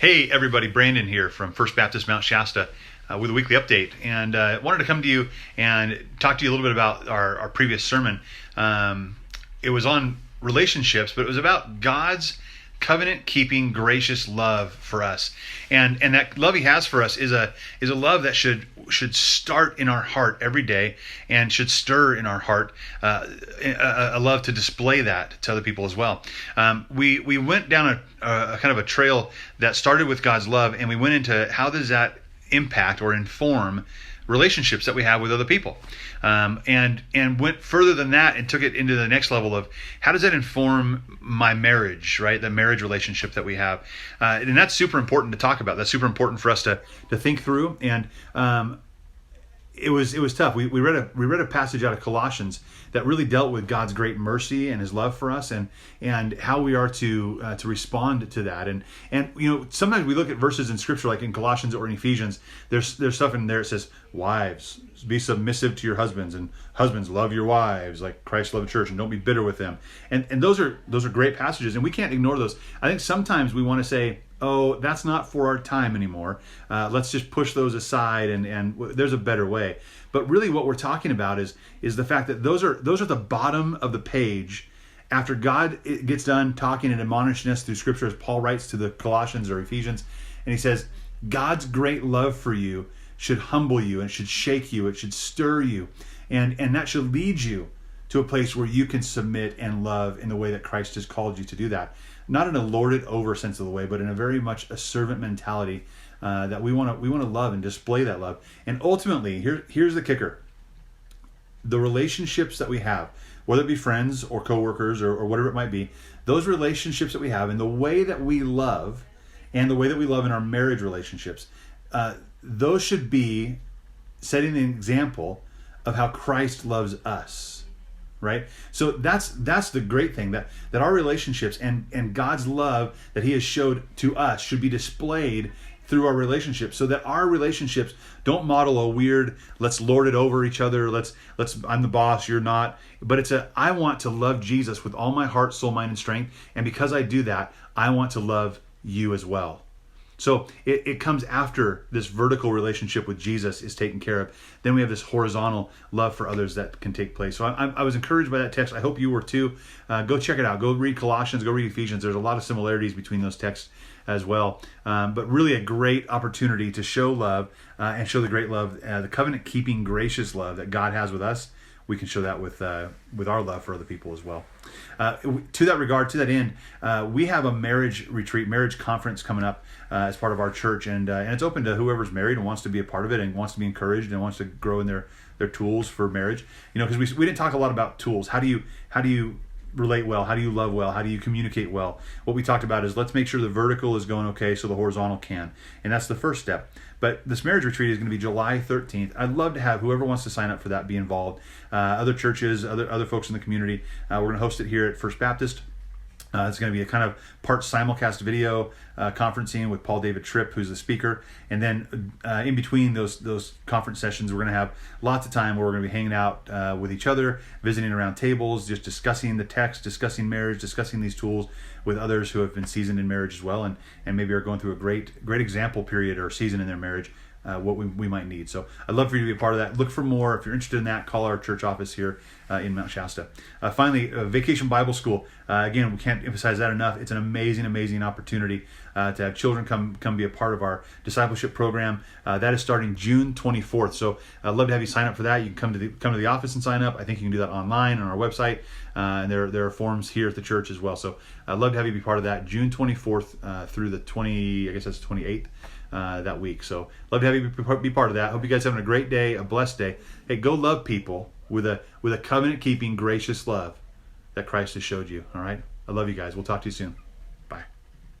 Hey everybody, Brandon here from First Baptist Mount Shasta with a weekly update, and wanted to come to you and talk to you a little bit about our previous sermon. It was on relationships, but it was about God's covenant-keeping, gracious love for us, and that love He has for us is a love that should start in our heart every day and should stir in our heart a love to display that to other people as well. We went down a kind of a trail that started with God's love, and we went into how does that impact or inform relationships that we have with other people, and went further than that and took it into the next level of how does that inform my marriage, right? The marriage relationship that we have, and that's super important to talk about. That's super important for us to think through. And it was tough. We read a passage out of Colossians that really dealt with God's great mercy and His love for us, and how we are to respond to that. And sometimes we look at verses in Scripture like in Colossians or in Ephesians. There's stuff in there that says, "Wives, be submissive to your husbands, and husbands, love your wives like Christ loved the church, and don't be bitter with them." And those are great passages, and we can't ignore those. I think sometimes we want to say, "Oh, that's not for our time anymore. Let's just push those aside, and there's a better way." But really, what we're talking about is the fact that those are the bottom of the page after God gets done talking and admonishing us through Scripture, as Paul writes to the Colossians or Ephesians, and he says, God's great love for you should humble you, and it should shake you, it should stir you, and that should lead you to a place where you can submit and love in the way that Christ has called you to do that. Not in a lorded over sense of the way, but in a very much a servant mentality that we want to love and display that love. And ultimately, here's the kicker: the relationships that we have, whether it be friends or coworkers or whatever it might be, those relationships that we have and the way that we love, and the way that we love in our marriage relationships, those should be setting an example of how Christ loves us. Right? So that's the great thing, that our relationships and God's love that He has showed to us should be displayed through our relationships, so that our relationships don't model a weird, let's lord it over each other, let's I'm the boss, you're not, but it's I want to love Jesus with all my heart, soul, mind, and strength, and because I do that, I want to love you as well. So it comes after this vertical relationship with Jesus is taken care of. Then we have this horizontal love for others that can take place. So I was encouraged by that text. I hope you were too. Go check it out. Go read Colossians. Go read Ephesians. There's a lot of similarities between those texts as well. But really a great opportunity to show love and show the great love, the covenant-keeping, gracious love that God has with us. We can show that with our love for other people as well. To that regard, to that end, we have a marriage retreat, marriage conference coming up as part of our church, and it's open to whoever's married and wants to be a part of it and wants to be encouraged and wants to grow in their tools for marriage. Because we didn't talk a lot about tools. How do you relate well? How do you love well? How do you communicate well? What we talked about is let's make sure the vertical is going okay so the horizontal can. And that's the first step. But this marriage retreat is going to be July 13th. I'd love to have whoever wants to sign up for that be involved. Other churches, other folks in the community. We're going to host it here at First Baptist. It's going to be a kind of part simulcast video conferencing with Paul David Tripp, who's the speaker. And then in between those conference sessions, we're going to have lots of time where we're going to be hanging out with each other, visiting around tables, just discussing the text, discussing marriage, discussing these tools with others who have been seasoned in marriage as well, and maybe are going through a great example period or season in their marriage. What we might need. So I'd love for you to be a part of that. Look for more. If you're interested in that, call our church office here in Mount Shasta. Finally, Vacation Bible School. Again, we can't emphasize that enough. It's an amazing opportunity to have children come be a part of our discipleship program. That is starting June 24th. So I'd love to have you sign up for that. You can come to the office and sign up. I think you can do that online on our website. And there are forms here at the church as well. So I'd love to have you be part of that. June 24th through the 28th. That week. So love to have you be part of that. Hope you guys are having a great day, a blessed day. Hey, go love people with a covenant-keeping, gracious love that Christ has showed you. All right? I love you guys. We'll talk to you soon.